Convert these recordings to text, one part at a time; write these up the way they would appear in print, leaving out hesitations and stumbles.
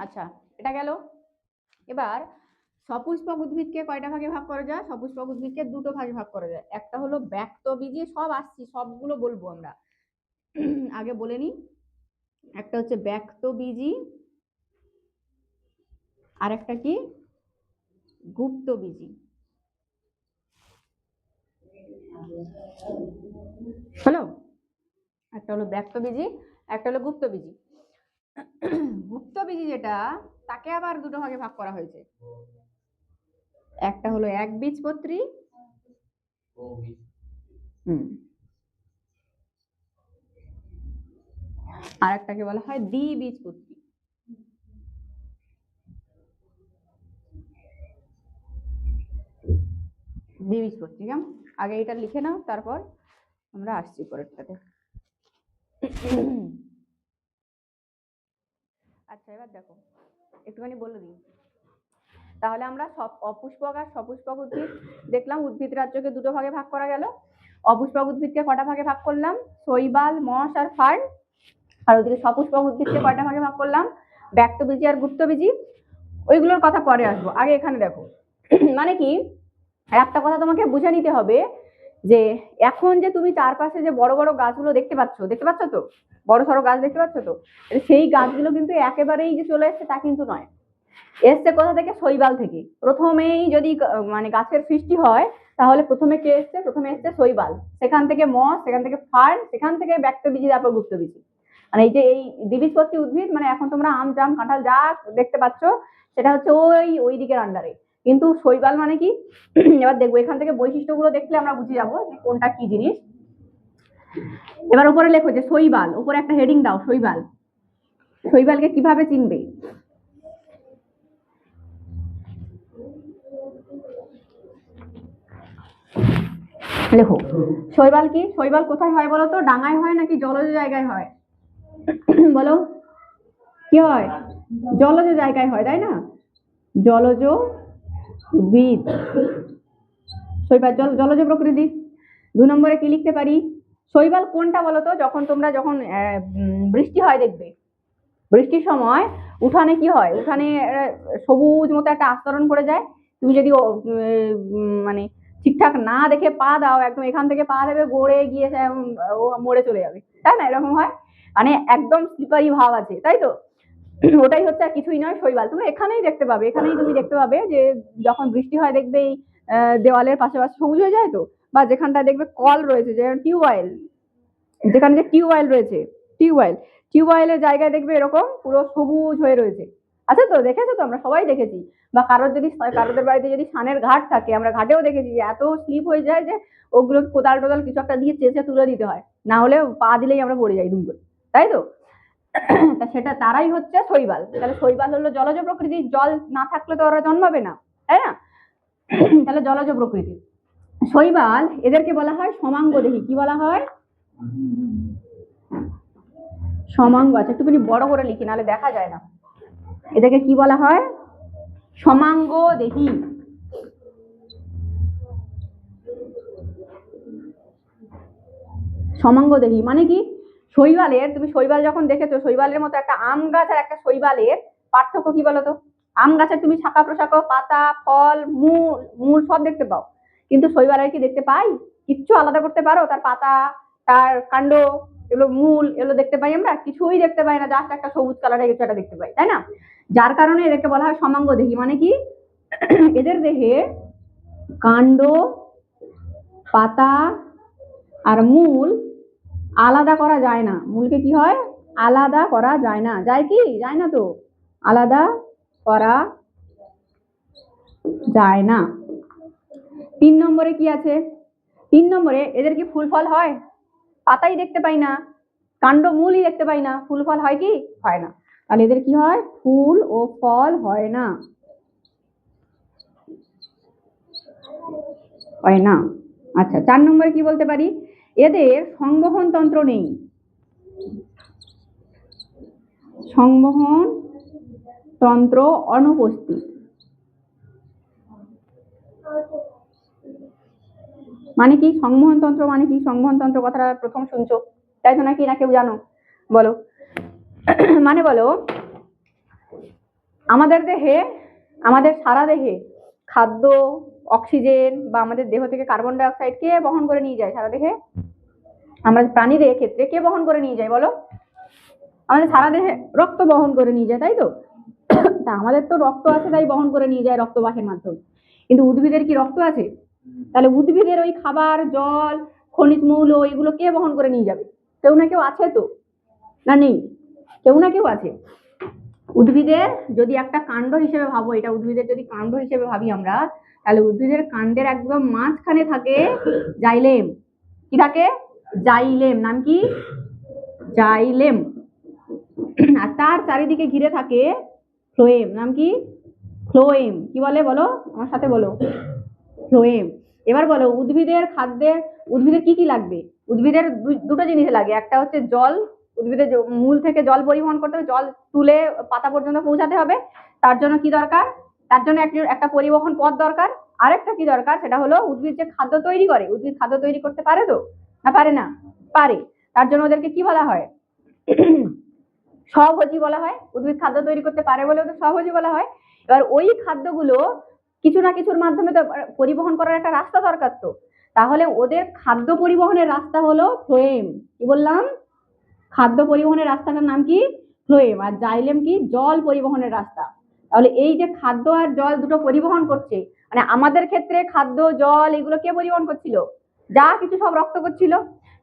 আচ্ছা, এটা গেল। এবার সপুষ্পক উদ্ভিদকে কয়টা ভাগে ভাগ করা যায়? সপুষ্পক উদ্ভিদকে দুটো ভাগে ভাগ করা যায়। একটা হলো ব্যক্তবীজী, সব আসছি, সবগুলো বলবো আমরা, আগে বলে নি। একটা হচ্ছে ব্যক্তবীজী, আর একটা কি গুপ্তবীজী। হলো, একটা হলো ব্যক্তবীজী, একটা হলো গুপ্তবীজী। গুপ্তবীজী যেটা, তাকে আবার দুটো ভাগে ভাগ করা হয়েছে। একটা হলো একবীজপত্রী, আর একটাকে বলা হয় দ্বিবীজপত্রী। দ্বিবীজপত্রী, কেমন? আগে এটা লিখে নাও, তারপর আমরা আসছি পরেরটাতে। আচ্ছা, এবার দেখো, একটুখানি বলে দিই। তাহলে আমরা সব অপুষ্পক আর সপুষ্পক উদ্ভিদ দেখলাম। উদ্ভিদ রাজ্যকে দুটো ভাগে ভাগ করা গেল। অপুষ্পক উদ্ভিদকে কটা ভাগে ভাগ করলাম? শৈবাল, মশ আর ফার্ন। আর ওদিকে সপুষ্পক উদ্ভিদকে কয়টা ভাগে ভাগ করলাম? ব্যক্তবীজী আর গুপ্তবীজী। ওইগুলোর কথা পরে আসবো, আগে এখানে দেখো। মানে কি, একটা কথা তোমাকে বুঝে নিতে হবে যে এখন যে তুমি চারপাশে যে বড় বড় গাছগুলো দেখতে পাচ্ছ তো, বড় সড়ো গাছ দেখতে পাচ্ছ তো, সেই গাছগুলো কিন্তু একেবারেই যে চলে এসছে তা কিন্তু নয়। এসছে কোথা থেকে? শৈবাল থেকে। প্রথমেই যদি মানে গাছের সৃষ্টি হয়, তাহলে প্রথমে কে এসছে? প্রথমে এসছে শৈবাল, সেখান থেকে মশ, সেখান থেকে ফার্ন, সেখান থেকে ব্যক্তবীজী, তারপর গুপ্তবীজী। মানে এই যে এই দ্বিবীজপত্রী উদ্ভিদ, মানে এখন তোমরা আম, জাম, কাঁঠাল যা দেখতে পাচ্ছ সেটা হচ্ছে ওই দিকের আন্ডারে। কিন্তু শৈবাল মানে কি? এবার দেখবো, এখান থেকে বৈশিষ্ট্যগুলো দেখলে আমরা বুঝে যাবো যে কোনটা কি জিনিস। এবার উপরে লেখো যে শৈবাল, উপরে একটা হেডিং দাও, শৈবাল। শৈবালকে কিভাবে চিনবে? লেখো, শৈবাল কি? শৈবাল কোথায় হয় বলো তো? ডাঙায় হয় নাকি জলজ জায়গায় হয়? বলো, কি হয়? জলজ জায়গায় হয়, তাই না? জলজ উদ্ভিদ শৈবাল, জলজ প্রকৃতি। 2 নম্বরে কি লিখতে পারি? শৈবাল কোনটা বলো তো? যখন বৃষ্টি হয়, দেখবে বৃষ্টির সময় উঠানে কি হয়? উঠানে সবুজ মতো একটা আস্তরণ পড়ে যায়। তুমি যদি মানে ঠিকঠাক না দেখে পা দাও, একদম এখান থেকে পা দেবে, গড়ে গিয়ে ও মরে চলে যাবে, তাই না? এরকম হয়, মানে একদম স্লিপারি ভাব আছে, তাই তো? ওটাই হচ্ছে, আর কিছুই নয়, শৈবাল। তুমি এখানেই দেখতে পাবে, তুমি দেখতে পাবে যে যখন বৃষ্টি হয়, দেখবে এই দেওয়ালের পাশাপাশি সবুজ হয়ে যায় তো, বা যেখানটা দেখবে কল রয়েছে, যে টিউবওয়েল, যেখানে যে টিউবওয়েল রয়েছে, টিউবওয়েলের জায়গায় দেখবে এরকম পুরো সবুজ হয়ে রয়েছে। আচ্ছা, তো দেখেছো তো? আমরা সবাই দেখেছি। বা কারোদের বাড়িতে যদি সানের ঘাট থাকে, আমরা ঘাটেও দেখেছি যে এত স্লিপ হয়ে যায় যে ওগুলো কোদাল টোদাল কিছু একটা দিয়ে চেঁচে তুলে দিতে হয়, না হলে পা দিলেই আমরা পড়ে যাই দুম করে, তাই তো? তা সেটা তারাই হচ্ছে শৈবাল। তাহলে শৈবাল হলো জলজ প্রকৃতির, জল না থাকলে তো ওরা জন্মাবে না, তাই না? তাহলে জলজ প্রকৃতির শৈবাল, এদেরকে বলা হয় সমাঙ্গদেহী। কি বলা হয়? সমাঙ্গ। আচ্ছা, একটুখানি বড় করে লিখি, নাহলে দেখা যায় না। এটাকে কি বলা হয়? সমাঙ্গদেহী। সমাঙ্গদেহী মানে কি? শৈবালের, তুমি শৈবাল যখন দেখেছো, শৈবালের মতো একটা আম গাছ আর একটা শৈবালের পার্থক্য কি বলতো? আম গাছের তুমি শাখা প্রশাখা, পাতা, ফল, মূল সব দেখতে পাও, কিন্তু শৈবালের কি দেখতে পাই? কিচ্ছু আলাদা করতে পারো? তার পাতা, তার কাণ্ড, এগুলো মূল, এগুলো দেখতে পাই আমরা? কিছুই দেখতে পাই না, জাস্ট একটা সবুজ কালারের কিছু একটা দেখতে পাই, তাই না? যার কারণে এদেরকে বলা হয় সমাঙ্গদেহী। মানে কি? এদের দেহে কাণ্ড, পাতা আর মূল আলাদা করা যায় না। মূলকে কি হয়? আলাদা করা যায় না। যায় কি? যায় না তো, আলাদা করা যায় না। 3 নম্বরে কি আছে? 3 নম্বরে এদের কি ফুল ফল হয়? পাতাই দেখতে পাই না, কাণ্ড মূলই দেখতে পাই না, ফুল ফল হয় কি? হয় না। তাহলে এদের কি হয়? ফুল ও ফল হয় না, হয় না। আচ্ছা, 4 নম্বরে কি বলতে পারি? এদের সংবহন তন্ত্র নেই। সংবহন তন্ত্র অনুপস্থিত। মানে কি সংবহন তন্ত্র? মানে কি সংবহন তন্ত্র? কথাটা প্রথম শুনছো, তাই তো? নাকি না কেউ জানো? বলো। মানে বলো, আমাদের দেহে, আমাদের সারা দেহে খাদ্য, অক্সিজেন বা আমাদের দেহ থেকে কার্বন ডাই অক্সাইড কে বহন করে নিয়ে যায় সারা দেহে? আমরা প্রাণীদের ক্ষেত্রে কে বহন করে নিয়ে যায় বলো? আমাদের সারা দেহে রক্ত বহন করে নিয়ে যায়, তাই তো? তা আমাদের তো রক্ত আছে তাই বহন করে নিয়ে যায় রক্তবাহের মাধ্যমে, কিন্তু উদ্ভিদের কি রক্ত আছে? তাহলে উদ্ভিদের ওই খাবার, জল, খনিজ মৌল এগুলো কে বহন করে নিয়ে যাবে? কেউ না কেউ আছে তো, না নেই? কেউ না কেউ আছে। উদ্ভিদের যদি একটা কাণ্ড হিসেবে ভাবো, এটা উদ্ভিদের যদি কাণ্ড হিসেবে ভাবি আমরা, তাহলে উদ্ভিদের কাণ্ডের একদম মাঝখানে থাকে জাইলেম। কি থাকে? জাইলেম। নাম কি? জাইলেম। আর তার চারিদিকে ঘিরে থাকে ফ্লোয়েম। নাম কি? ফ্লোয়েম। কি বলে বলো, আমার সাথে বলো, ফ্লোয়েম। এবার বলো উদ্ভিদের খাদ্যে উদ্ভিদের কি কি লাগবে? উদ্ভিদের দুটো জিনিস লাগে, একটা হচ্ছে জল, উদ্ভিদের মূল থেকে জল পরিবহন করতে হবে, জল তুলে পাতা পর্যন্ত পৌঁছাতে হবে। তার জন্য কি দরকার? তার জন্য একটা পরিবহন পথ দরকার। আরেকটা কি দরকার? সেটা হলো উদ্ভিদ যে খাদ্য তৈরি করে, উদ্ভিদ খাদ্য তৈরি করতে পারে তো, না পারে না? পারে। তার জন্য ওদেরকে কি বলা হয়? স্বভোজী বলা হয়। উদ্ভিদ খাদ্য তৈরি করতে পারে বলে ওদের স্বভোজী বলা হয়। এবার ওই খাদ্যগুলো কিছু না কিছুর মাধ্যমে তো পরিবহন করার একটা রাস্তা দরকার তো, তাহলে ওদের খাদ্য পরিবহনের রাস্তা হলো ফ্লোয়েম। কি বললাম? খাদ্য পরিবহনের রাস্তাটার নাম কি? ফ্লোয়েম। আর জাইলেম কি? জল পরিবহনের রাস্তা। তাহলে এই যে খাদ্য আর জল দুটো পরিবহন করছে, মানে আমাদের ক্ষেত্রে খাদ্য, জল এগুলো কে পরিবহন করছিল? যা কিছু সব রক্ত করছিল।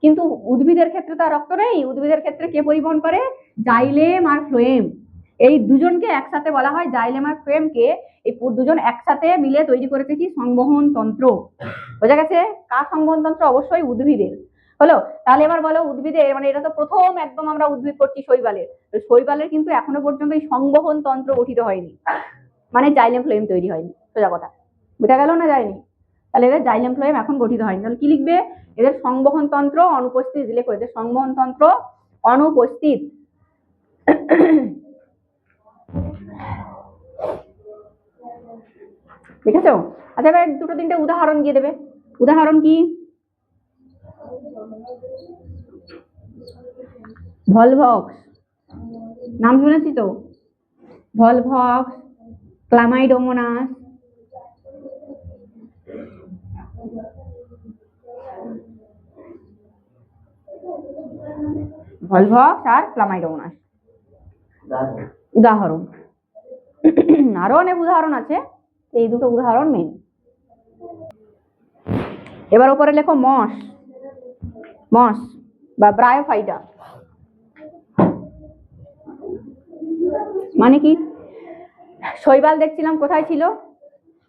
কিন্তু উদ্ভিদের ক্ষেত্রে তো আর রক্ত নেই, উদ্ভিদের ক্ষেত্রে কে পরিবহন করে? জাইলেম আর ফ্লোয়েম। এই দুজনকে একসাথে বলা হয়, জাইলেম আর ফ্লোয়েমকে এই দুজন একসাথে মিলে তৈরি করেছে কি? সংবহন তন্ত্র। বোঝা গেছে? কার সংবহন তন্ত্র? অবশ্যই উদ্ভিদের। হলো? তাহলে এবার বলো উদ্ভিদের, মানে এটা তো প্রথম একদম আমরা উদ্ভিদ করছি শৈবালের, শৈবালের কিন্তু এখনো পর্যন্ত এই সংবহন তন্ত্র গঠিত হয়নি, মানে জাইলেম ফ্লোয়েম তৈরি হয়নি। সোজা কথা, বোঝা গেল না? যায়নি। তাহলে এদের জাইলেম ফ্লোয়েম এখন গঠিত হয়নি। তাহলে কি লিখবে? এদের সংবহন তন্ত্র অনুপস্থিত লেখো, এদের সংবহন তন্ত্র অনুপস্থিত। ঠিক আছে? আচ্ছা এবার দুটো তিনটে উদাহরণ দিয়ে দেবে। উদাহরণ কি? ভলভক্স, নাম শুনেছি তো। ভলভক্স, ক্লামাইডোমোনাস, ভলভক্স আর ক্লামাইডোমোনাস উদাহরণ। আরো অনেক উদাহরণ আছে, এই দুটো উদাহরণ মেন। এবার উপরে লেখো মস, মস বা ব্রায়োফাইটা। মানে কি? শৈবাল দেখছিলাম কোথায় ছিল?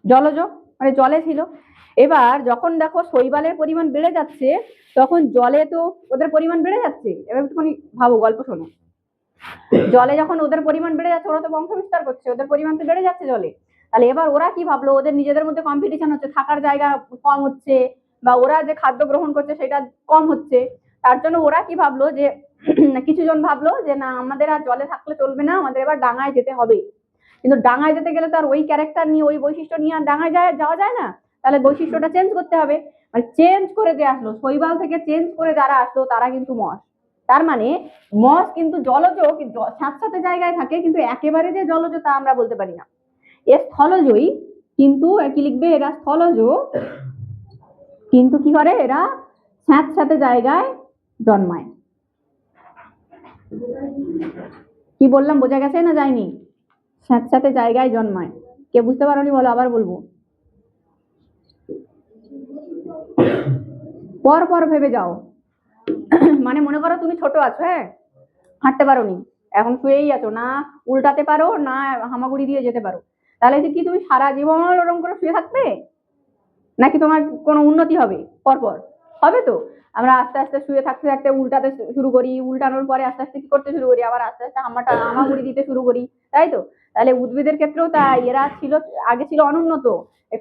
জলজ, মানে জলে ছিল। এবার যখন দেখো শৈবালের পরিমাণ বেড়ে যাচ্ছে, তখন জলে তো ওদের পরিমাণ বেড়ে যাচ্ছে। এবার একটুখানি ভাবো, গল্প শোনো। জলে যখন ওদের পরিমাণ বেড়ে যাচ্ছে, ওরা তো বংশ বিস্তার করছে, ওদের পরিমাণ তো বেড়ে যাচ্ছে জলে। তাহলে এবার ওরা কি ভাবলো? ওদের নিজেদের মধ্যে কম্পিটিশন হচ্ছে, থাকার জায়গা কম হচ্ছে, বা ওরা যে খাদ্য গ্রহণ করছে সেটা কম হচ্ছে। তার জন্য ওরা কি ভাবলো যে কিছু জন ভাবলো যে না, আমাদের আর জলে থাকলে চলবে না, আমাদের এবার ডাঙায় যেতে হবে। কিন্তু ডাঙায় যেতে গেলে তো আর ওই ক্যারেক্টার নিয়ে, ওই বৈশিষ্ট্য নিয়ে আর ডাঙায় যাওয়া যায় না। তাহলে বৈশিষ্ট্যটা চেঞ্জ করতে হবে। মানে চেঞ্জ করে যে আসলো, শৈবাল থেকে চেঞ্জ করে যারা আসলো তারা কিন্তু মস। তার মানে মস কিন্তু জলজ, স্যাঁতস্যাঁতে জায়গায় থাকে, কিন্তু একেবারে যে জলজ তা আমরা বলতে পারি না। এ স্থলজয়ী, কিন্তু কি লিখবে? এরা স্থলজ, কিন্তু কি করে? এরা স্যাঁতস্যাঁতে জায়গায় জন্মায়। কি বললাম বোঝা গেছে না যায়নি? স্যাঁতস্যাঁতে জায়গায় জন্মায়। কে বুঝতে পারোনি বলো, আবার বলবো। পর পর ভেবে যাও। মানে মনে করো তুমি ছোট আছো, হ্যাঁ, হাঁটতে পারো নি, এখন শুয়েই আছো, না উল্টাতে পারো না হামাগুড়ি দিয়ে যেতে পারো। তাহলে কি তুমি সারা জীবন ওরকম করে শুয়ে থাকবে? নাকি তোমার কোনো উন্নতি হবে? পরপর হবে তো। আমরা আস্তে আস্তে শুয়ে থাকতে থাকতে উল্টাতে শুরু করি, উল্টানোর পরে আস্তে আস্তে কি করতে শুরু করি? আবার আস্তে আস্তে হামাগুড়ি দিতে শুরু করি, তাই তো? তাহলে উদ্ভিদের ক্ষেত্রেও তাই, এরা ছিল আগে ছিল অনুন্নত,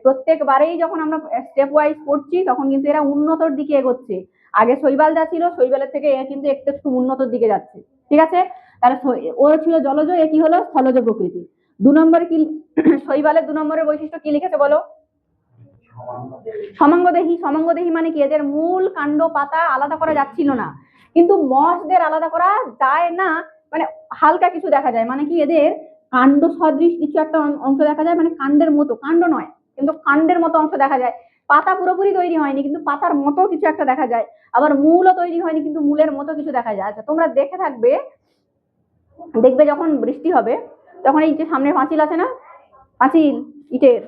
প্রত্যেকবারেই যখন আমরা স্টেপ ওয়াইজ করছি তখন কিন্তু এরা উন্নতর দিকে এগোচ্ছে। আগে শৈবাল যা ছিল, শৈবালের থেকে এ কিন্তু একটু একটু উন্নতর দিকে যাচ্ছে। ঠিক আছে? তাহলে ও ছিল জলজ, এ কি হলো? স্থলজ প্রকৃতি। 2 নম্বরে কি শৈবালের 2 নম্বরের বৈশিষ্ট্য কি লিখেছে বলো? সমাঙ্গদেহী। সমাঙ্গদেহী মানে কি? এদের মূল, কাণ্ড, পাতা আলাদা করা যাচ্ছিল না, কিন্তু মসদের আলাদা করা যায় না, মানে হালকা কিছু দেখা যায়। মানে কি? এদের কাণ্ড সদৃশ কিছু একটা অংশ দেখা যায়, মানে কাণ্ডের মতো, কাণ্ড নয় কিন্তু কাণ্ডের মতো অংশ দেখা যায়। পাতা পুরোপুরি তৈরি হয়নি কিন্তু পাতার মতো কিছু একটা দেখা যায়, আবার মূলও তৈরি হয়নি কিন্তু মূলের মতো কিছু দেখা যায়। আচ্ছা তোমরা দেখে থাকবে, দেখবে যখন বৃষ্টি হবে তখন এই যে সামনে পাঁচিল আছে না, পাঁচিল ইটের,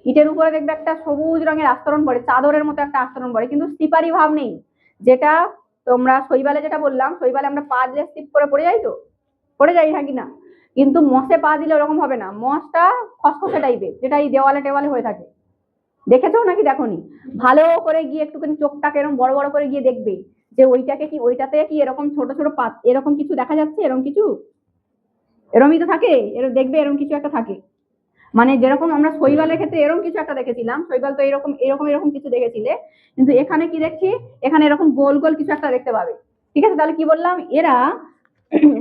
ইটের উপরে দেখবে একটা সবুজ রঙের আস্তরণ পড়ে, চাদরের মতো একটা আস্তরণ পড়ে, কিন্তু স্লিপারি ভাব নেই। যেটা তোমরা শৈবালে যেটা বললাম, শৈবালে আমরা পা দিলে স্লিপ করে পড়ে যাই, তো পড়ে যাই হ্যাঁ কিনা, কিন্তু মশে পা দিলে ওরকম হবে না, মশটা খসখসে টাইপের, যেটা এই দেওয়ালে টেওয়ালে হয়ে থাকে। দেখেছো নাকি দেখোনি? ভালো করে গিয়ে একটুখানি চোখটাকে এরকম বড় বড় করে গিয়ে দেখবে যে ওইটাকে কি, ওইটাতে কি এরকম ছোট ছোট পাত এরকম কিছু দেখা যাচ্ছে, এরকম কিছু, এরমই তো থাকে, এরকম দেখবে এরকম কিছু একটা থাকে। মানে যেরকম আমরা শৈবালের ক্ষেত্রে এরকম কিছু একটা দেখেছিলাম, শৈবাল তো এরকম এরকম এরকম কিছু দেখেছিলে, কিন্তু এখানে কি দেখছি, এখানে এরকম গোল গোল কিছু একটা দেখতে পাবে। ঠিক আছে, তাহলে কি বললাম, এরা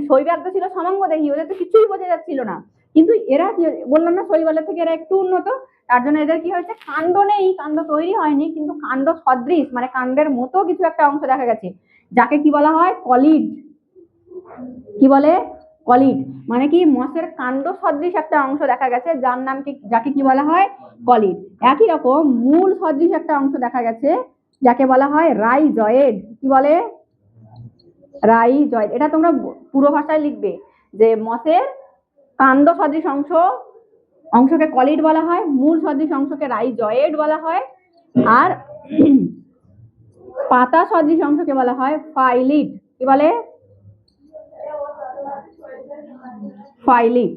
শৈবাল তো ছিল সমাঙ্গদেহী, ওদের তো কিছুই বোঝা যাচ্ছিল না, কিন্তু এরা বললাম না শৈবালের থেকে এরা একটু উন্নত, তার জন্য এদের কি হয়েছে, কাণ্ড নেই, কাণ্ড তৈরি হয়নি, কিন্তু কাণ্ড সদৃশ মানে কাণ্ডের মতো কিছু একটা অংশ দেখা গেছে, যাকে কি বলা হয়, কলিড। কি বলে, কলিড। মানে কি, মসের কাণ্ড সদৃশ একটা অংশ দেখা গেছে, যার নাম কি, যাকে কি বলা হয়, কলিড। একই রকম মূল সদৃশ একটা অংশ দেখা গেছে, যাকে বলা হয় রাইজয়েড। কি বলে, রাইজয়েড। এটা তোমরা পুরো ভাষায় লিখবে যে মসের কাণ্ড সদৃশ অংশকে কলিড বলা হয়, মূল সদৃশ অংশকে রাইজয়েড বলা হয়, আর পাতা সদৃশ অংশকে বলা হয় ফাইলিড। কি বলে, ফাইলিড।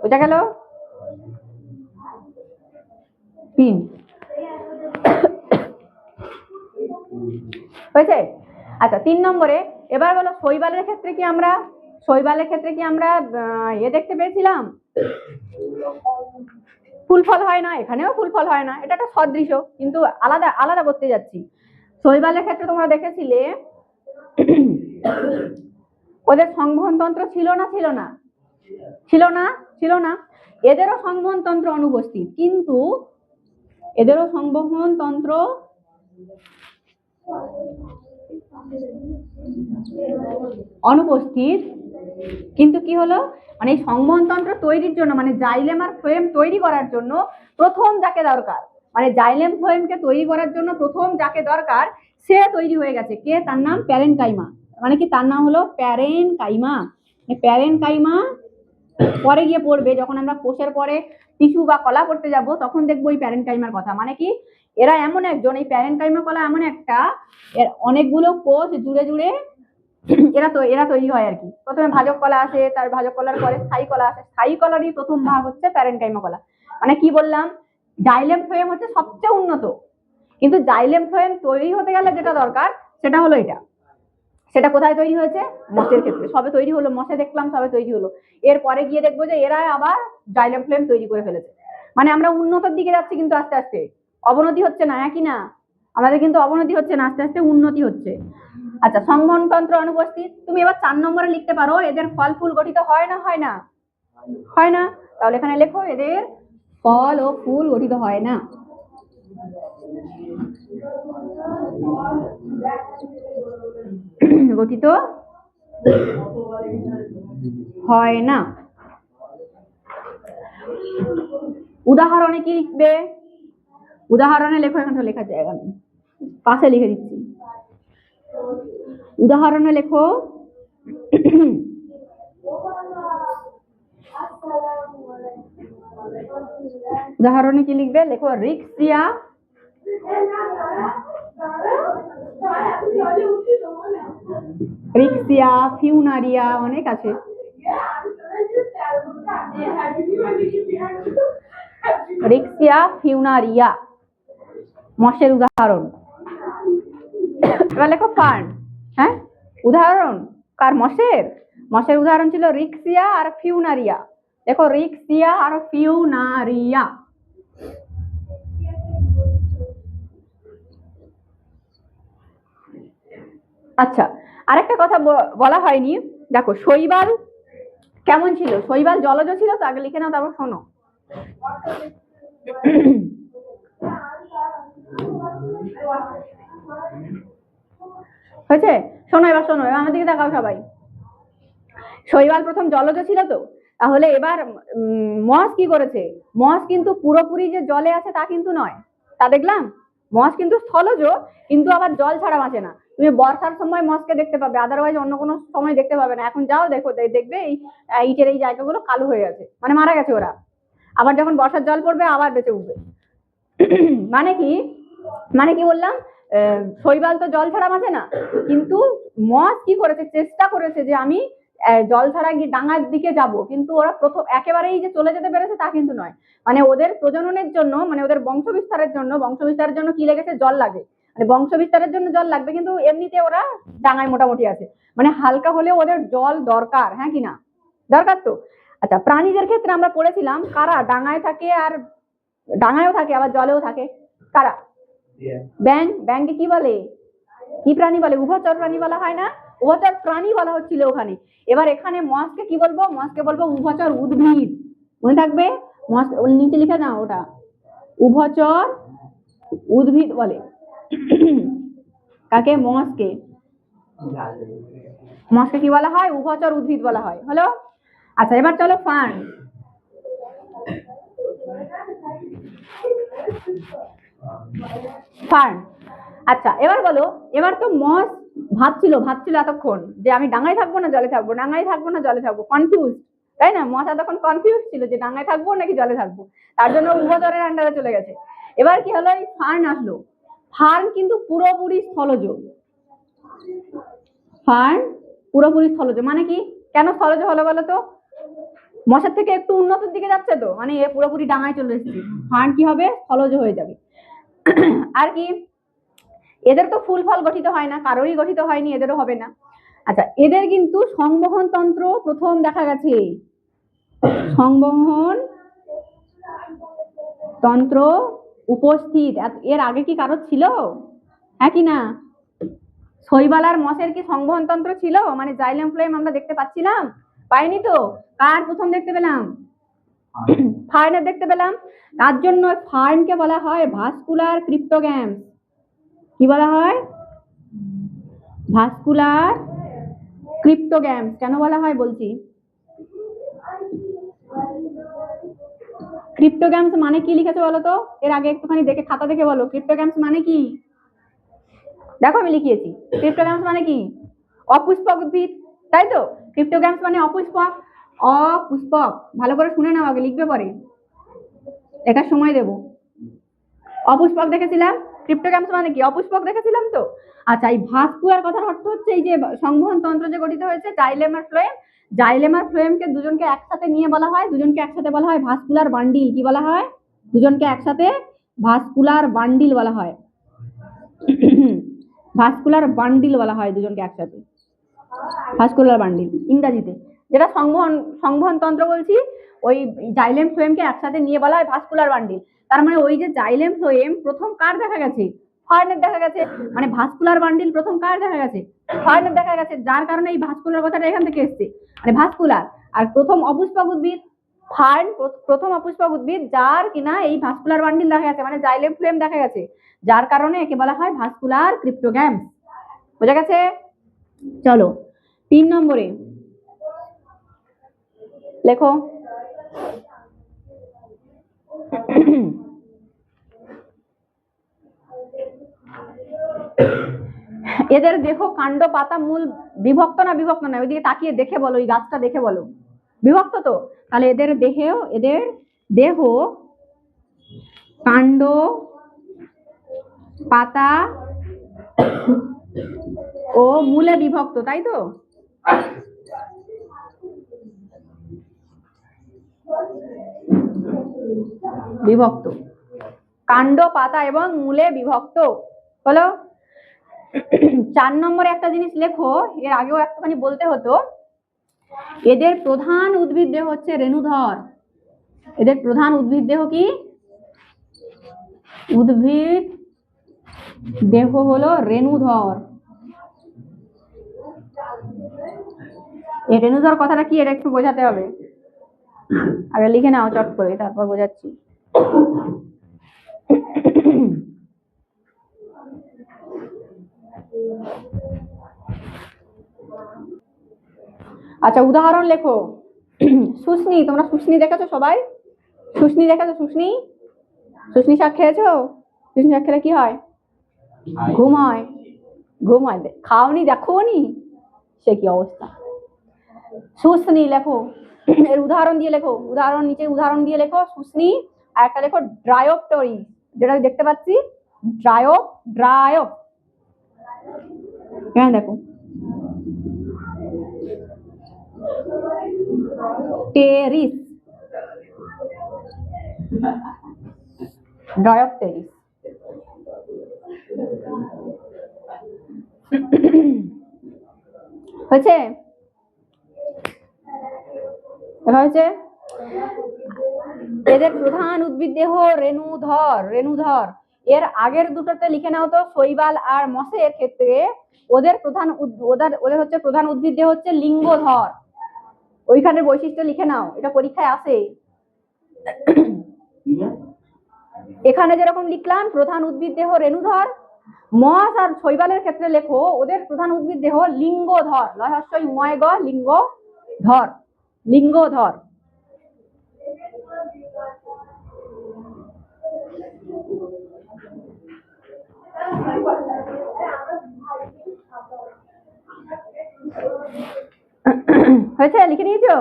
বোঝা গেল? 3 হয়েছে। আচ্ছা 3 নম্বরে এবার বলো, শৈবালের ক্ষেত্রে কি আমরা দেখতে পেয়েছিলাম, ফুল ফল হয় না, এখানেও ফুল ফল হয় না, এটা একটা সদৃশ, কিন্তু আলাদা আলাদা করতে যাচ্ছি। শৈবালের ক্ষেত্রে তোমরা দেখেছিলে ওদের সংবহন তন্ত্র ছিল না, এদেরও সংবহন তন্ত্র অনুপস্থিত, কিন্তু এদেরও সংবহন তন্ত্র অনুপস্থিত, কিন্তু কি হলো, মানে এই সংবহন তন্ত্র তৈরির জন্য, মানে জাইলেম আর ফ্লোয়েম তৈরি করার জন্য প্রথম যাকে দরকার, মানে জাইলেম ফ্লোয়েমকে তৈরি করার জন্য প্রথম যাকে দরকার সে তৈরি হয়ে গেছে। কে? তার নাম প্যারেনকাইমা। মানে কি, তার নাম হলো প্যারেনকাইমা। প্যারেনকাইমা পরে গিয়ে পড়বে, যখন আমরা কোষের পরে টিস্যু বা কলা পড়তে যাব তখন দেখবো এই প্যারেনকাইমার কথা। মানে কি, এরা এমন একজন, এই প্যারেনকাইমা কলা এমন একটা, এর অনেকগুলো কোষ জুড়ে জুড়ে এরা তৈরি হয় আর কি। প্রথমে ভাজক কলা আসে, তার ভাজক কলার পরে স্থায়ী কলা আসে, স্থায়ী কলারই প্রথম ভাগ হচ্ছে প্যারেনকাইমা কলা। মানে কি বললাম, জাইলেম ফ্লোয়েম হচ্ছে সবচেয়ে উন্নত, কিন্তু জাইলেম ফ্লোয়েম তৈরি হতে গেলে যেটা দরকার সেটা হলো এটা। সেটা কোথায় তৈরি হয়েছে? মসের ক্ষেত্রে সবে তৈরি হলো, মসে দেখলাম সবে তৈরি হলো, এরপরে গিয়ে দেখবো যে এরা আবার জাইলেম ফ্লোয়েম তৈরি করে ফেলেছে। মানে আমরা উন্নতির দিকে যাচ্ছি, কিন্তু আস্তে আস্তে অবনতি হচ্ছে না, একই না, আমাদের কিন্তু অবনতি হচ্ছে না, আস্তে আস্তে উন্নতি হচ্ছে। আচ্ছা, সংবহন তন্ত্র অনুপস্থিত। তুমি এবার 4 নম্বরে লিখতে পারো, এদের ফল ফুল গঠিত হয় না, হয় না, হয় না, তাহলে এখানে লেখো এদের ফল ও ফুল গঠিত হয় না। গঠিত হয় না। উদাহরণে কি লিখবে? উদাহরণে লেখো, এখানে লেখার জায়গা নেই, পাশে লিখে দিচ্ছি। উদাহরণে লেখো উদাহরণে কি লিখবে? লেখো রিক্সিয়া, রিক্সিয়া, ফিউনারিয়া, অনেক আছে। রিক্সিয়া, ফিউনারিয়া মশের উদাহরণ। এবার লেখো ফার্ন। হ্যাঁ, উদাহরণ কার? মশের উদাহরণ ছিল রিক্সিয়া আর ফিউনারিয়া। দেখো রিক্সিয়া আর ফিউনারিয়া। আচ্ছা, আরেকটা কথা বলা হয়নি, দেখো শৈবাল কেমন ছিল? শৈবাল জলজ ছিল তো, আগে লিখে নাও তারপর শোনো। হয়েছে? শোনো, এবার শোনো, এবার আমার দিকে দেখাও সবাই। শৈবাল প্রথম জলজ ছিল তো, তাহলে এবার মস কি করেছে, মস কিন্তু পুরোপুরি যে জলে আছে তা কিন্তু নয়, তা দেখলাম মস কিন্তু স্থলজ, কিন্তু আবার জল ছাড়া বাঁচে না। তুমি বর্ষার সময় মসকে দেখতে পাবে, আদারওয়াইজ অন্য কোনো সময় দেখতে পাবে না। এখন যাও দেখো, দেখবে এই ইটের এই জায়গাগুলো কালো হয়ে গেছে, মানে মারা গেছে ওরা। আবার যখন বর্ষার জল পড়বে আবার বেঁচে উঠবে। মানে কি, মানে কি বললাম, শৈবাল তো জল ছাড়া বাঁচে না, কিন্তু মস কি করেছে, চেষ্টা করেছে যে আমি জল ছাড়া গিয়ে ডাঙার দিকে যাব, কিন্তু ওরা প্রথম একেবারেই যে চলে যেতে পেরেছে তা কিন্তু নয়। মানে ওদের প্রজননের জন্য, মানে ওদের বংশ বিস্তারের জন্য কি লেগেছে, জল লাগে। মানে বংশ বিস্তারের জন্য জল লাগবে, কিন্তু এমনিতে ওরা ডাঙায় মোটামুটি আছে, মানে হালকা হলেও ওদের জল দরকার, হ্যাঁ কি না, দরকার তো। আচ্ছা, প্রাণীদের ক্ষেত্রে আমরা পড়েছিলাম কারা ডাঙায় থাকে, আর ডাঙায়ও থাকে আবার জলেও থাকে, কারা? ব্যাঙ। ব্যাঙকে কি বলে, কি প্রাণী বলে? উভচর প্রাণী বলা হয় না? উভচর প্রাণী বলা হচ্ছিল ওখানে। এবার এখানে মসকে কি বলবো, মসকে বলবো উভচর উদ্ভিদ। মনে থাকবে, মস নিচে লিখে দাও ওটা, উভচর উদ্ভিদ বলে। কাকে? মসকে। মসকে কি বলা হয়? উভচর উদ্ভিদ বলা হয়। হলো? আচ্ছা, এবার চলো ফার্ন। ফার্ন। আচ্ছা, এবার বলো, এবার তো মস ভাবছিল এতক্ষণ যে আমি ডাঙায় থাকবো না জলে থাকবো, ডাঙায় থাকবো না জলে থাকবো, কনফিউজ, তাই না? মস এতক্ষণ কনফিউজ ছিল যে ডাঙায় থাকবো নাকি জলে থাকবো, তার জন্য উভচরের আন্ডারে চলে গেছে। এবার কি হলো, এই ফার্ন আসলো। ফার্ন কিন্তু পুরোপুরি স্থলজ। ফার্ন পুরোপুরি স্থলজ মানে কি, কেন স্থলজ হলো বলো তো? মশার থেকে একটু উন্নতির দিকে যাচ্ছে তো, মানে এ পুরোপুরি ডাঙায় চলে এসেছে, ফার্ন কি হবে, স্থলজ হয়ে যাবে। আর কি, এদের তো ফুল ফল গঠিত হয় না, কারোরই গঠিত হয়নি, এদেরও হবে না। আচ্ছা, এদের কিন্তু সংবহন তন্ত্র প্রথম দেখা গেছে, সংবহন তন্ত্র উপস্থিত। এর আগে কি কারোর ছিল? হ্যাঁ কি না? শৈবাল আর মসের কি সংবহন তন্ত্র ছিল? মানে জাইলেম ফ্লোয়েম আমরা দেখতে পাচ্ছিলাম? পাইনি তো। কার প্রথম দেখতে পেলাম? ফার্নের দেখতে পেলাম। তার জন্য ফার্নকে বলা হয় ভাস্কুলার ক্রিপ্টোগ্যামস। কি বলা হয়? Vascular cryptogams. কেন বলা হয় বলছি। ক্রিপ্টোগ্যামস মানে কি লিখেছো বলো তো? এর আগে একটুখানি দেখে, খাতা দেখে বলো, ক্রিপ্টোগ্যামস মানে কি? দেখো আমি লিখিয়েছি। ক্রিপ্টোগ্যামস মানে কি? অপুষ্পক উদ্ভিদ, তাই তো? ক্রিপ্টোগ্যামস মানে অপুষ্পক। অপুষ্পক, ভালো করে শুনে নাও, আগে লিখবে পরে, লেখার সময় দেবো। অপুষ্পক দেখেছিলাম। ক্রিপ্টোগ্যামস মানে কি? অপুষ্পক দেখেছিলাম তো। আচ্ছা, এই ভাস্কুলার কথার অর্থ হচ্ছে এই যে সংবহন তন্ত্র যে গঠিত হয়েছে, জাইলেম আর ফ্লোয়েম। জাইলেম আর ফ্লোয়েমকে দুজনকে একসাথে নিয়ে বলা হয়, দুজনকে একসাথে বলা হয় ভাস্কুলার বান্ডিল। কি বলা হয়? দুজনকে একসাথে ভাস্কুলার বান্ডিল বলা হয়। ভাস্কুলার বান্ডিল বলা হয় দুজনকে একসাথে, ভাস্কুলার বান্ডিল ইংরাজিতে। যেটা সংবহন তন্ত্র বলছি, ওই জাইলেম ফ্লোয়েমকে একসাথে নিয়ে বলা হয় ভাস্কুলার বান্ডিল। তার মানে ওই যে জাইলেম ফ্লোয়েম প্রথম কার দেখা গেছে? ফার্নের দেখা গেছে। মানে ভাস্কুলার বান্ডিল প্রথম কার দেখা গেছে? ফার্নের দেখা গেছে। যার কারণে এই ভাস্কুলার কথাটা এখান থেকে এসছে, মানে ভাস্কুলার। আর প্রথম অপুষ্পক উদ্ভিদ ফার্ন, প্রথম অপুষ্পক উদ্ভিদ যার কিনা এই ভাস্কুলার বান্ডিল দেখা গেছে, মানে জাইলেম ফ্লোয়েম দেখা গেছে, যার কারণে একে বলা হয় ভাস্কুলার ক্রিপ্টোগ্যামস। বোঝা গেছে? চলো 3 নম্বরে লেখো। এদের দেহ, কাণ্ড, পাতা, মূল বিভক্ত না বিভক্ত না? ওইদিকে তাকিয়ে দেখে বলো, এই গাছটা দেখে বলো, বিভক্ত তো? তাহলে এদের দেহ কাণ্ড, পাতা ও মূলে বিভক্ত, তাই তো? বিভক্ত, কাণ্ড, পাতা এবং মূলে বিভক্ত। হলো? 4 নম্বরে একটা জিনিস লেখো, এর আগেও একটুখানি বলতে হতো। এদের প্রধান উদ্ভিদ দেহ হচ্ছে রেণুধর। এদের প্রধান উদ্ভিদ দেহ কি? উদ্ভিদ দেহ হলো রেণুধর। এই রেণুধর কথাটা কি, এটা একটু বোঝাতে হবে। আগে লিখে নাও চট করে, তারপর বোঝাচ্ছি। আচ্ছা, উদাহরণ লেখো। শুষ্নি, তোমরা শুষ্নি দেখেছো সবাই? শুষ্নি দেখেছো? শুষ্নি, শুষ্নি শাক খেয়েছো? শুষ্নি শাক খেলে কি হয়? ঘুম হয়, ঘুম হয়। খাওনি, দেখোনি? সে কি অবস্থা। শুষ্নি লেখো, এর উদাহরণ দিয়ে লেখো, উদাহরণ নিচে উদাহরণ দিয়ে লেখো শুষ্নি। আর একটা লেখো ড্রায়োপটরি, যেটা দেখতে পাচ্ছি ড্রায়োপ, ড্রায়োপ। হ্যাঁ দেখো, টেরিস, ড্রায়োপটেরিস। হয়েছে? হয়েছে? এদের প্রধান উদ্ভিদ দেহ রেণুধর, রেণুধর। এর আগের দুটোতে লিখে নাও তো, শৈবাল আর মসের ক্ষেত্রে ওদের প্রধান ওদের হচ্ছে প্রধান উদ্ভিদ দেহ হচ্ছে লিঙ্গধর। ওইখানে বৈশিষ্ট্য লিখে নাও, এটা পরীক্ষায় আসে। এখানে যেরকম লিখলাম প্রধান উদ্ভিদ দেহ রেণুধর, মস আর শৈবালের ক্ষেত্রে লেখো ওদের প্রধান উদ্ভিদ দেহ লিঙ্গধর, লয় হস্যই ময় গ, লিঙ্গধর, লিঙ্গধর। হয়েছে? লিখে নিয়েছো?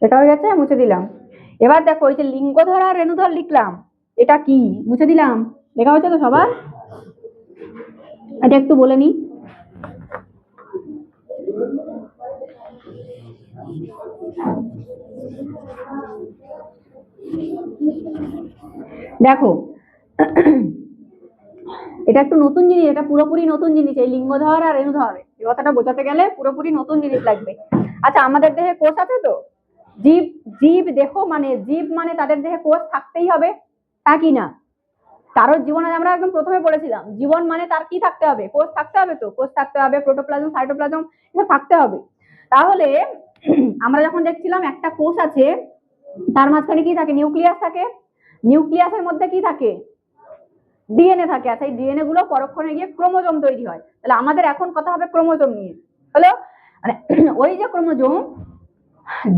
এটা হয়ে গেছে, মুছে দিলাম। এবার দেখো এই যে লিঙ্গধর আর রেণুধর লিখলাম, এটা কি? মুছে দিলাম। লেখা হয়েছে তো সবার? এটা একটু বলে নি। দেখো এটা একটু নতুন জিনিস, এটা পুরোপুরি নতুন জিনিস। এই লিঙ্গধর আর রেণুধর এই কথাটা বোঝাতে গেলে পুরোপুরি নতুন জিনিস লাগবে। আচ্ছা, আমাদের দেহে কোষ আছে তো, জীব, জীব দেহ মানে জীব মানে তাদের দেহে কোষ থাকতেই হবে, তা কি না? কারোর জীবনে আমরা একদম প্রথমে পড়েছিলাম, জীবন মানে তার কি থাকতে হবে? কোষ থাকতে হবে তো, কোষ থাকতে হবে, প্রোটোপ্লাজম, সাইটোপ্লাজম এসব থাকতে হবে। তাহলে আমরা যখন দেখছিলাম একটা কোষ আছে, তার মাঝখানে কি থাকে? নিউক্লিয়াস থাকে। নিউক্লিয়াসের মধ্যে কি থাকে? ডিএনএ থাকে। আর সেই ডিএনএ গুলো পরক্ষণে গিয়ে ক্রোমোজোম তৈরি হয়। তাহলে আমাদের এখন কথা হবে ক্রোমোজোম নিয়ে। হলো মানে ওই যে ক্রোমোজোম,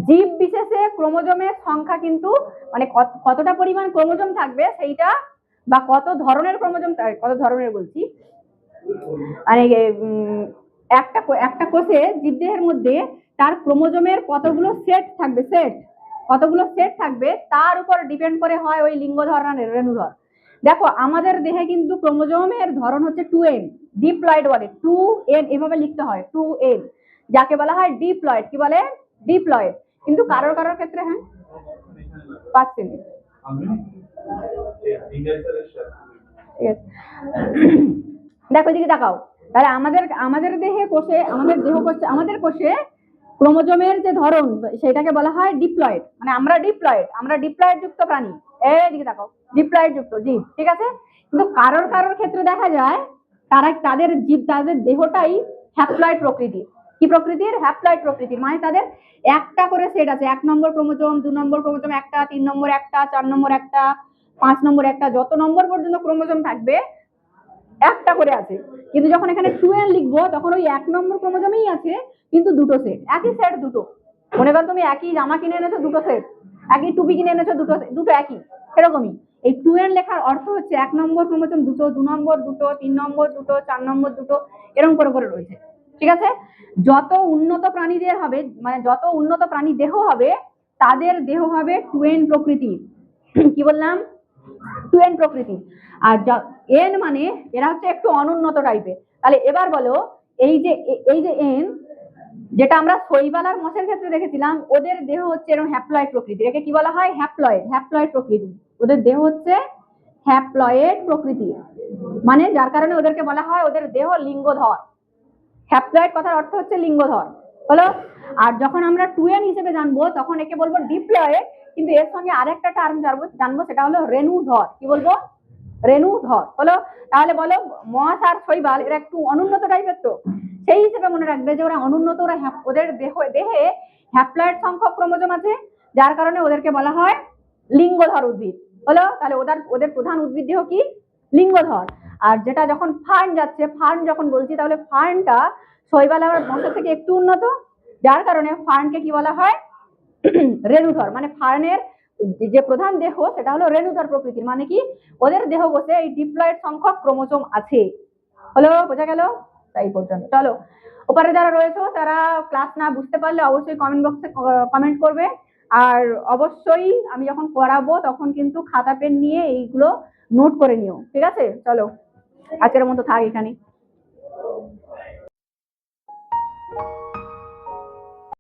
জীব বিশেষে ক্রোমোজোমের সংখ্যা কিন্তু মানে কতটা পরিমাণ ক্রোমোজোম থাকবে সেইটা, বা কত ধরনের ক্রোমোজোম, কত ধরনের বলছি মানে একটা একটা কোষে জীবদেহের মধ্যে তার ক্রোমোজোমের কতগুলো সেট থাকবে, সেট কতগুলো সেট থাকবে তার উপর ডিপেন্ড করে হয় ওই লিঙ্গধর না রেণুধর। দেখো আমাদের দেহে কিন্তু ক্রোমোজোমের ধরন হচ্ছে 2n, ডিপ্লয়েড বলে 2n, এভাবে লিখতে হয় 2n, যাকে বলা হয় ডিপ্লয়েড। কি বলে? ডিপ্লয়েড। কিন্তু কারোর কারোর ক্ষেত্রে, হ্যাঁ পাচ্ছেন, দেখো দিকে তাকাও। তাহলে আমাদের দেহে কোষে, আমাদের দেহ কোষে, আমাদের কোষে ক্রোমোজোমের যে ধরন সেটাকে বলা হয় ডিপ্লয়েড। মানে আমরা ডিপ্লয়েড, আমরা ডিপ্লয়েড যুক্ত প্রাণী। দিকে তাকাও, ডিপ্লয়েড যুক্ত জীব, ঠিক আছে? কিন্তু কারোর কারোর ক্ষেত্রে দেখা যায় তাদের জীব, তাদের দেহটাই হ্যাপ্লয়েড প্রকৃতির। কি প্রকৃতির? হ্যাপ্লয়েড প্রকৃতির। মানে তাদের একটা করে সেট আছে, 1 নম্বর ক্রোমোজোম, 2 নম্বর ক্রোমোজোম একটা, 3 নম্বর একটা, 4 নম্বর একটা, 5 নম্বর একটা, যত নম্বর পর্যন্ত ক্রোমোজোম থাকবে একটা করে আছে। কিন্তু যখন এখানে 2n লিখবো তখন ওই 1 নম্বর ক্রোমোজোমেই আছে কিন্তু দুটো সেট, একই সেট দুটো। মনে করো তুমি একই জামা কিনে এনেছো, দুটো সেট, একই টুপি কিনে এনেছো, দুটো একই, সেরকমই। এই 2n লেখার অর্থ হচ্ছে 1 নম্বর ক্রোমোজোম দুটো, 2 নম্বর দুটো, 3 নম্বর দুটো, 4 নম্বর দুটো, এরকম করে করে রয়েছে, ঠিক আছে? যত উন্নত প্রাণীদের হবে, মানে যত উন্নত প্রাণী দেহ হবে তাদের দেহ হবে 2n প্রকৃতির। কি বললাম? 2n প্রকৃতির। আর n মানে এরা হচ্ছে একটু অনুন্নত টাইপের। তাহলে এবার বলো এই যে n, যেটা আমরা শৈবাল আর মসের ক্ষেত্রে দেখেছিলাম, ওদের দেহ হচ্ছে এরকম হ্যাপ্লয়েড প্রকৃতির। একে কি বলা হয়? হ্যাপ্লয়েড, হ্যাপ্লয়েড প্রকৃতি। ওদের দেহ হচ্ছে হ্যাপ্লয়েড প্রকৃতি, মানে যার কারণে ওদেরকে বলা হয় ওদের দেহ লিঙ্গধর। হ্যাপ্লয়েড কথার অর্থ হচ্ছে লিঙ্গধর, হলো? আর যখন আমরা 2n হিসেবে জানবো তখন একে বলবো ডিপ্লয়েড, কিন্তু এর সঙ্গে আরেকটা টার্ম জানবো, সেটা হলো রেণুধর। কি বলবো? রেণুধর, হলো? তাহলে বলো মস আর শৈবাল এরা একটু অনুন্নত টাইপের, তো সেই হিসেবে মনে রাখবে যে ওরা অনুন্নত, ওরা ওদের দেহে হ্যাপ্লয়েড সংখ্যক ক্রোমোজোম আছে, যার কারণে ওদেরকে বলা হয় লিঙ্গধর উদ্ভিদ। হলো? তাহলে ওদের ওদের প্রধান উদ্ভিদ দেহ কি? লিঙ্গধর। আর যেটা যখন ফার্ন যাচ্ছে, ফার্ন যখন বলছি, তাহলে ফার্নটা শৈবাল আবার বংশ থেকে একটু উন্নত, যার কারণে ফার্নকে কি বলা হয়? রেণুধর। মানে ফার্নের যে প্রধান দেহ সেটা হলো রেণুধর প্রকৃতির। মানে কি? ওদের দেহ বসে এই ডিপ্লয়েড সংখ্যক ক্রোমোসোম আছে। হলো? বোঝা গেল? তাই পর্যন্ত। চলো, ওপারে যারা রয়েছে তারা ক্লাস না বুঝতে পারলে অবশ্যই কমেন্ট বক্সে কমেন্ট করবে। আর অবশ্যই আমি যখন করাবো তখন কিন্তু খাতা পেন নিয়ে এইগুলো নোট করে নিও, ঠিক আছে? চলো, আজকের মতো থাক এখানে।